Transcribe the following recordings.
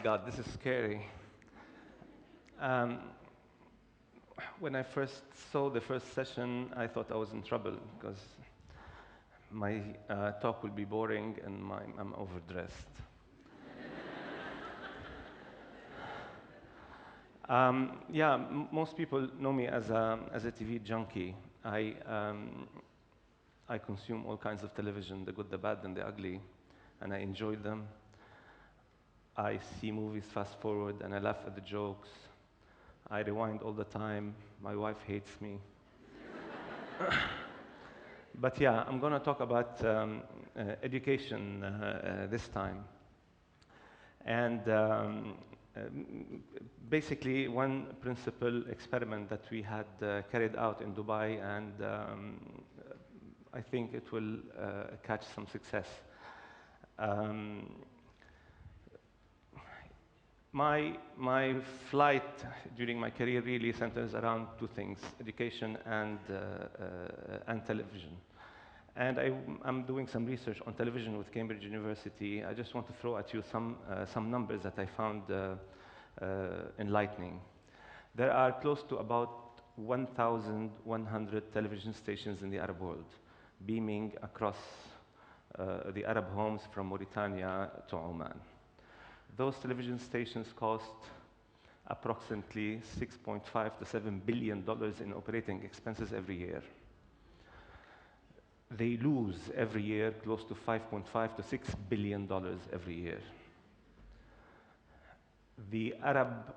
God, this is scary. Um, when I first saw the first session, I thought I was in trouble because my talk will be boring and I'm overdressed. Most people know me as a TV junkie. I consume all kinds of television, the good, the bad, and the ugly, and I enjoy them. I see movies fast forward and I laugh at the jokes. I rewind all the time. My wife hates me. But yeah, I'm going to talk about education this time. And basically, one principal experiment that we had carried out in Dubai, and I think it will catch some success. My flight during my career really centers around two things: education and television. And I'm doing some research on television with Cambridge University. I just want to throw at you some numbers that I found enlightening. There are close to about 1,100 television stations in the Arab world, beaming across the Arab homes from Mauritania to Oman. Those television stations cost approximately $6.5 to $7 billion in operating expenses every year. They lose every year close to $5.5 to $6 billion every year. The Arab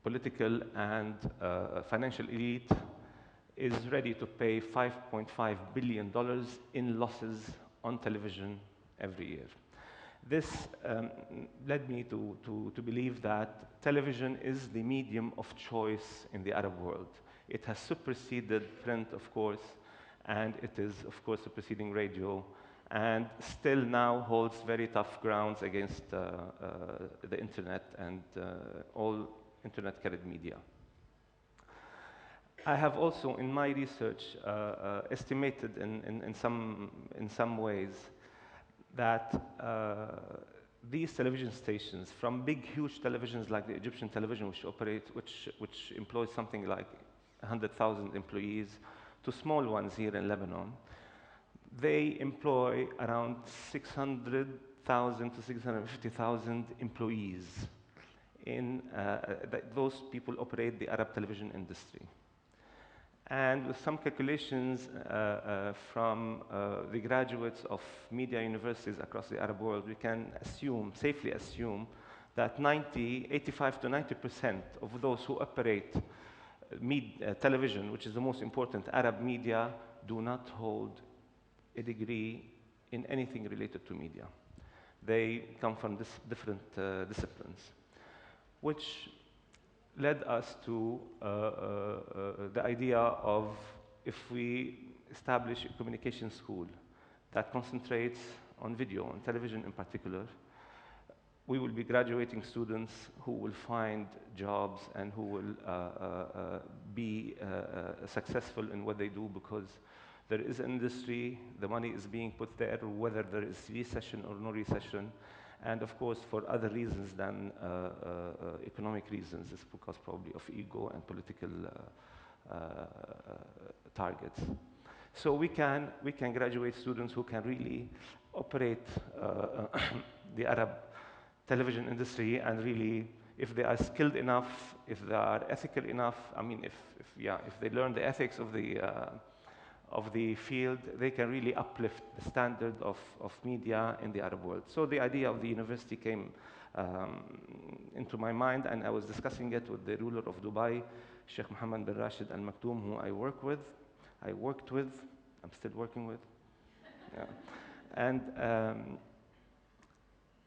political and financial elite is ready to pay $5.5 billion in losses on television every year. This led me to believe that television is the medium of choice in the Arab world. It has superseded print, of course, and it is, of course, superseding radio, and still now holds very tough grounds against the internet and all internet-carried media. I have also, in my research, estimated in some ways that these television stations, from big, huge televisions like the Egyptian television, which employs something like 100,000 employees, to small ones here in Lebanon, they employ around 600,000 to 650,000 employees. Those people operate the Arab television industry. And with some calculations from the graduates of media universities across the Arab world, we can safely assume that 85 to 90% of those who operate television, which is the most important Arab media, do not hold a degree in anything related to media. They come from different disciplines, which led us to the idea of, if we establish a communication school that concentrates on video, on television in particular, we will be graduating students who will find jobs and who will be successful in what they do, because there is an industry, the money is being put there, whether there is recession or no recession. And of course, for other reasons than economic reasons, it's because probably of ego and political targets. So we can graduate students who can really operate the Arab television industry, and really, if they are skilled enough, if they are ethical enough, I mean, if they learn the ethics of the field, they can really uplift the standard of media in the Arab world. So the idea of the university came into my mind, and I was discussing it with the ruler of Dubai, Sheikh Mohamad bin Rashed Al Maktoum, who I worked with, I'm still working with. Yeah.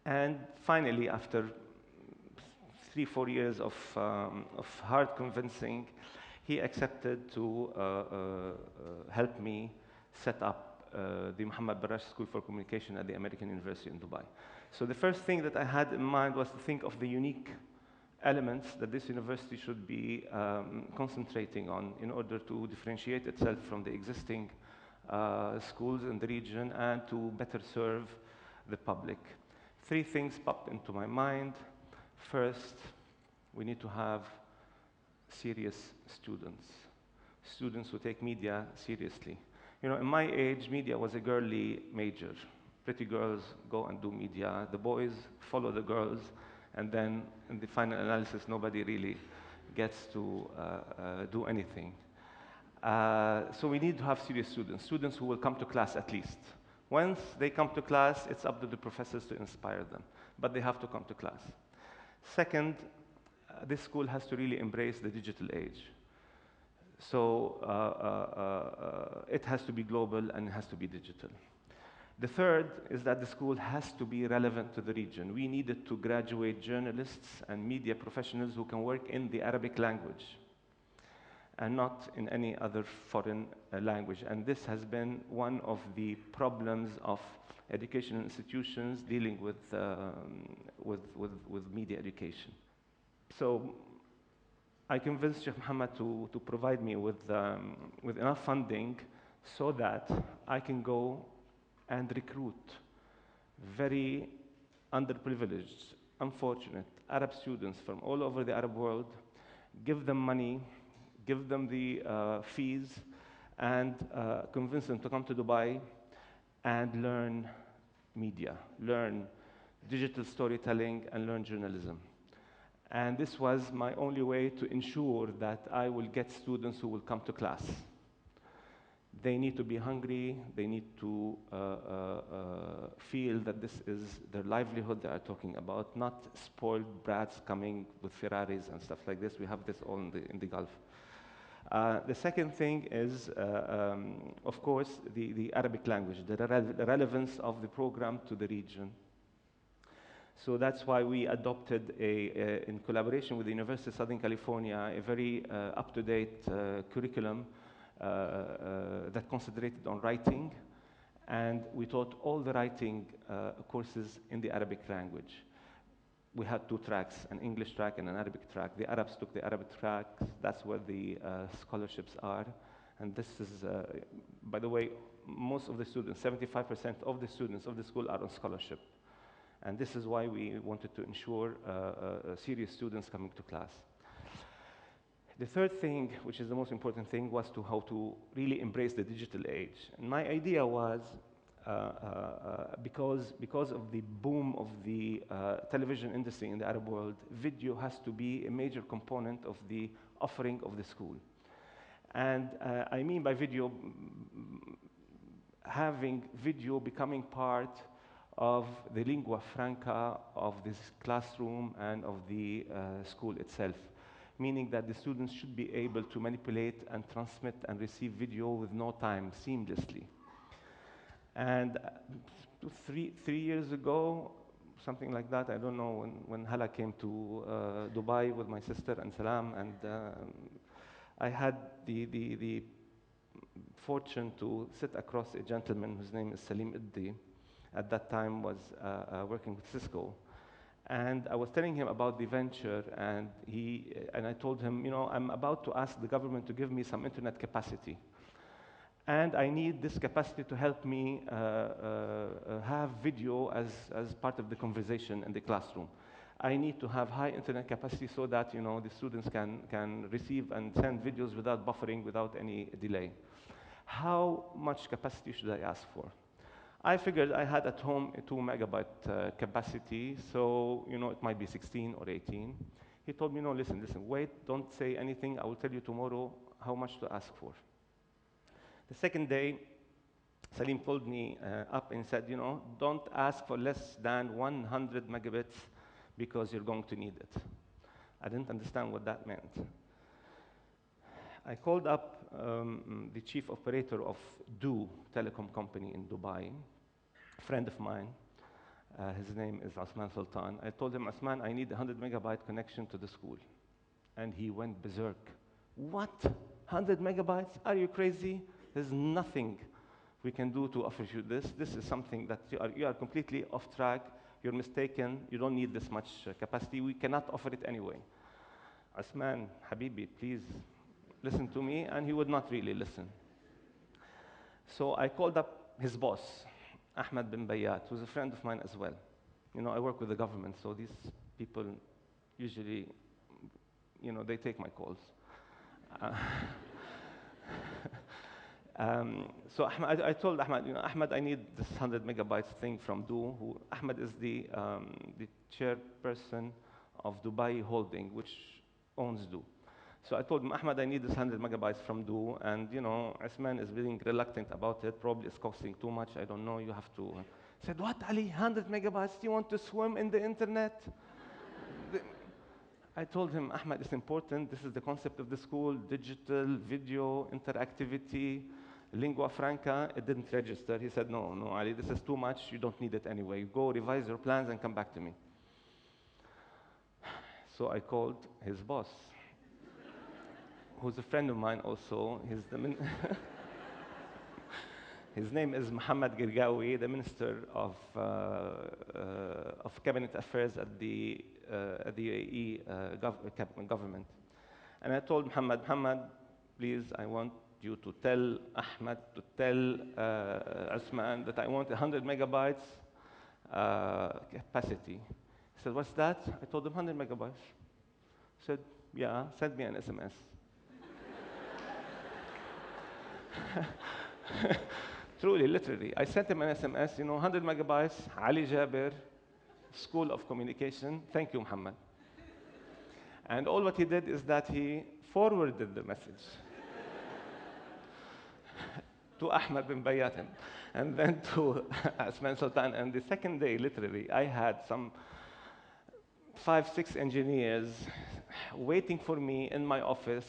And finally, after 3-4 years of hard convincing, he accepted to help me set up the Mohamad bin Rashed School for Communication at the American University in Dubai. So the first thing that I had in mind was to think of the unique elements that this university should be concentrating on in order to differentiate itself from the existing schools in the region and to better serve the public. Three things popped into my mind. First, we need to have serious students, students who take media seriously. You know, in my age, media was a girly major. Pretty girls go and do media. The boys follow the girls, and then in the final analysis, nobody really gets to do anything. So we need to have serious students, students who will come to class at least. Once they come to class, it's up to the professors to inspire them, but they have to come to class. Second, this school has to really embrace the digital age. So it has to be global and it has to be digital. The third is that the school has to be relevant to the region. We needed to graduate journalists and media professionals who can work in the Arabic language and not in any other foreign language. And this has been one of the problems of educational institutions dealing with media education. So I convinced Sheikh Mohamad to provide me with enough funding so that I can go and recruit very underprivileged, unfortunate Arab students from all over the Arab world, give them money, give them the fees, and convince them to come to Dubai and learn media, learn digital storytelling, and learn journalism. And this was my only way to ensure that I will get students who will come to class. They need to be hungry, they need to feel that this is their livelihood they are talking about, not spoiled brats coming with Ferraris and stuff like this. We have this all in the Gulf. The second thing is, of course, the Arabic language, the relevance of the program to the region. So that's why we adopted, in collaboration with the University of Southern California, a very up-to-date curriculum that concentrated on writing, and we taught all the writing courses in the Arabic language. We had two tracks, an English track and an Arabic track. The Arabs took the Arabic track. That's where the scholarships are. And this is, by the way, most of the students, 75% of the students of the school are on scholarship. And this is why we wanted to ensure serious students coming to class. The third thing, which is the most important thing, was how to really embrace the digital age. And my idea was, because of the boom of the television industry in the Arab world, video has to be a major component of the offering of the school. And I mean by video, having video becoming part of the lingua franca of this classroom and of the school itself, meaning that the students should be able to manipulate and transmit and receive video with no time, seamlessly. And three years ago, something like that, I don't know, when Hala came to Dubai with my sister and Salam, and I had the fortune to sit across a gentleman whose name is Salim Iddi, at that time was working with Cisco. And I was telling him about the venture, and I told him, you know, I'm about to ask the government to give me some internet capacity. And I need this capacity to help me have video as part of the conversation in the classroom. I need to have high internet capacity so that, you know, the students can receive and send videos without buffering, without any delay. How much capacity should I ask for? I figured I had at home a 2 megabyte capacity, so, you know, it might be 16 or 18. He told me, no, listen, wait, don't say anything. I will tell you tomorrow how much to ask for. The second day, Salim called me up and said, you know, don't ask for less than 100 megabits because you're going to need it. I didn't understand what that meant. I called up the chief operator of Do telecom company in Dubai, a friend of mine. His name is Osman Sultan. I told him, Osman, I need a 100 megabyte connection to the school. And he went berserk. What? 100 megabytes? Are you crazy? There's nothing we can do to offer you this. This is something that you are completely off track. You're mistaken. You don't need this much capacity. We cannot offer it anyway. Osman, Habibi, please listen to me. And he would not really listen. So I called up his boss, Ahmed bin Bayat, who's a friend of mine as well. You know, I work with the government, so these people usually, you know, they take my calls. Uh, so I told Ahmad, you know, Ahmad, I need this 100 megabytes thing from Du. Ahmad is the chairperson of Dubai Holding, which owns Du. So I told him, Ahmad, I need this 100 megabytes from Du, and you know, Usman is being reluctant about it. Probably it's costing too much. I don't know. You have to. He said, what, Ali? 100 megabytes? Do you want to swim in the internet? I told him, Ahmad, it's important. This is the concept of the school: digital, video, interactivity, lingua franca. It didn't register. He said, no, no, Ali, this is too much. You don't need it anyway. Go revise your plans and come back to me. So I called his boss, who's a friend of mine also. His name is Mohamad Girgawi, the Minister of Cabinet Affairs at the UAE government. And I told Mohamad, please, I want you to tell Ahmed, to tell Usman that I want 100 megabytes capacity. He said, what's that? I told him 100 megabytes. He said, yeah, send me an SMS. Truly, literally. I sent him an SMS, you know, 100 megabytes, Ali Jabir, School of Communication. Thank you, Muhammad. And all what he did is that he forwarded the message to Ahmed bin Bayatin, and then to Asman Sultan. And the second day, literally, I had some 5, 6 engineers waiting for me in my office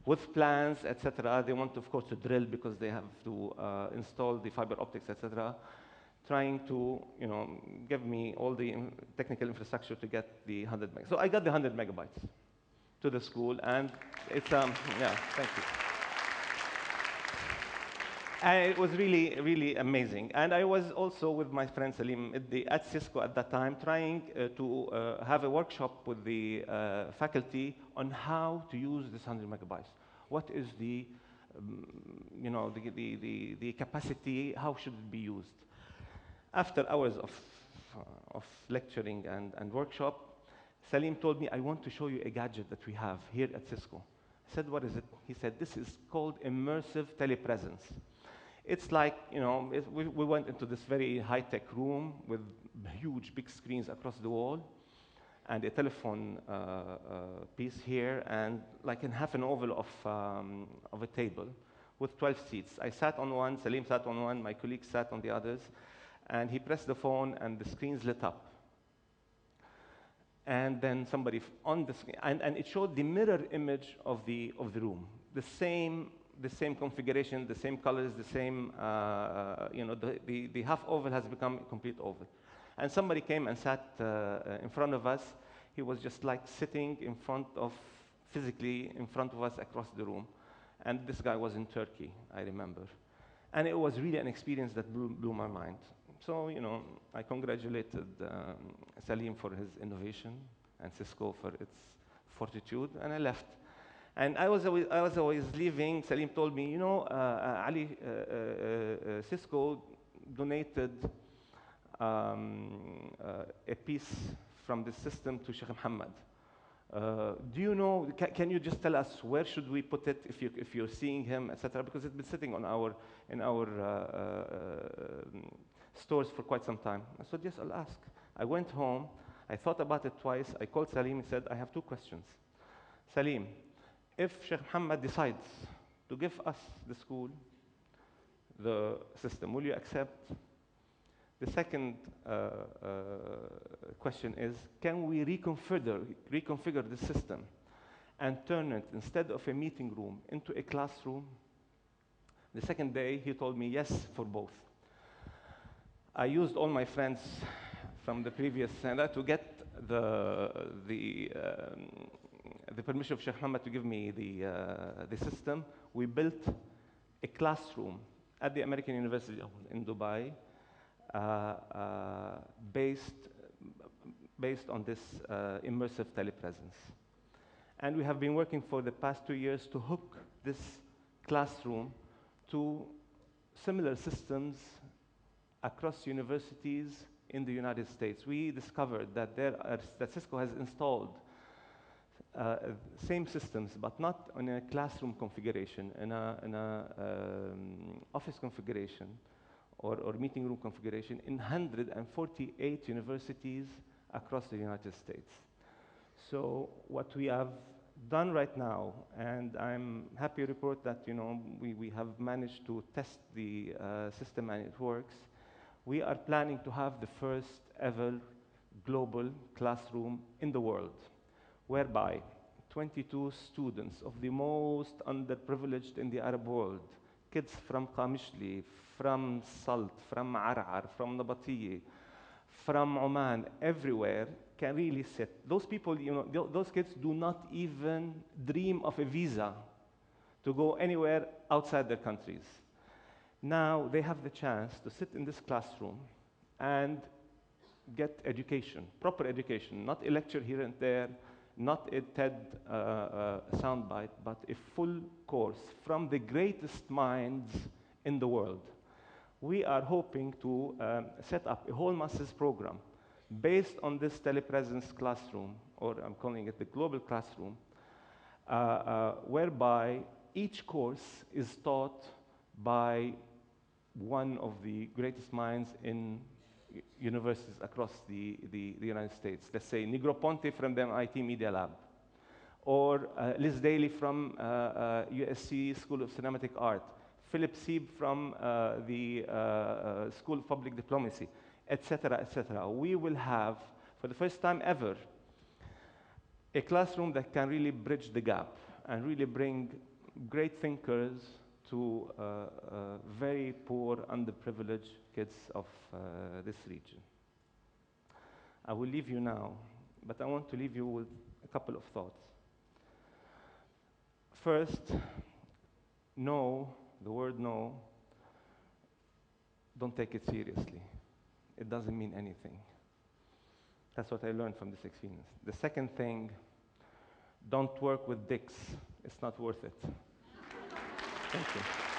with plans, etc. They want, of course, to drill because they have to install the fiber optics, etc. Trying to, you know, give me all the technical infrastructure to get the 100 megabytes. So I got the 100 megabytes to the school, and it's yeah, thank you. And it was really, really amazing. And I was also with my friend Salim at Cisco at that time, trying to have a workshop with the faculty on how to use this 100 megabytes. What is the, you know, the capacity? How should it be used? After hours of lecturing and workshop, Salim told me, I want to show you a gadget that we have here at Cisco. I said, what is it? He said, this is called immersive telepresence. It's like, you know, we went into this very high-tech room with huge big screens across the wall and a telephone piece here, and like in half an oval of a table with 12 seats. I sat on one, Salim sat on one, my colleague sat on the others, and he pressed the phone and the screens lit up. And then somebody on the screen, and it showed the mirror image of the room, the same configuration, the same colors, the same, you know, the half oval has become a complete oval. And somebody came and sat in front of us. He was just like sitting in front of, physically in front of us across the room. And this guy was in Turkey, I remember. And it was really an experience that blew my mind. So, you know, I congratulated Salim for his innovation and Cisco for its fortitude, and I left. And I was always leaving. Salim told me, you know, Ali, Cisco donated a piece from the system to Sheikh Mohamad. Do you know? Can you just tell us where should we put it if you're seeing him, etc. Because it's been sitting on in our stores for quite some time. I said, yes, I'll ask. I went home. I thought about it twice. I called Salim and said, I have 2 questions. Salim, if Sheikh Mohamad decides to give us the school, the system, will you accept? The second question is, can we reconfigure the system and turn it, instead of a meeting room, into a classroom? The second day, he told me yes for both. I used all my friends from the previous center to get the permission of Sheikh Mohamad to give me the system. We built a classroom at the American University in Dubai, based on this immersive telepresence. And we have been working for the past 2 years to hook this classroom to similar systems across universities in the United States, we discovered that that Cisco has installed same systems, but not in a classroom configuration, in a office configuration or meeting room configuration in 148 universities across the United States. So what we have done right now, and I'm happy to report that we have managed to test the system and it works. We are planning to have the first ever global classroom in the world, whereby 22 students of the most underprivileged in the Arab world, kids from Qamishli, from Salt, from Ar'ar, from Nabatiye, from Oman, everywhere, can really sit. Those people, those kids do not even dream of a visa to go anywhere outside their countries. Now they have the chance to sit in this classroom and get education, proper education, not a lecture here and there, not a TED soundbite, but a full course from the greatest minds in the world. We are hoping to set up a whole master's program based on this telepresence classroom, or I'm calling it the global classroom, whereby each course is taught by one of the greatest minds in universities across the United States. Let's say Negroponte from the MIT Media Lab, or Liz Daly from USC School of Cinematic Art, Philip Sieb from the School of Public Diplomacy, etc., etc. We will have, for the first time ever, a classroom that can really bridge the gap and really bring great thinkers to very poor, underprivileged kids of this region. I will leave you now, but I want to leave you with a couple of thoughts. First, no, the word no, don't take it seriously. It doesn't mean anything. That's what I learned from this experience. The second thing, don't work with dicks. It's not worth it. Thank you.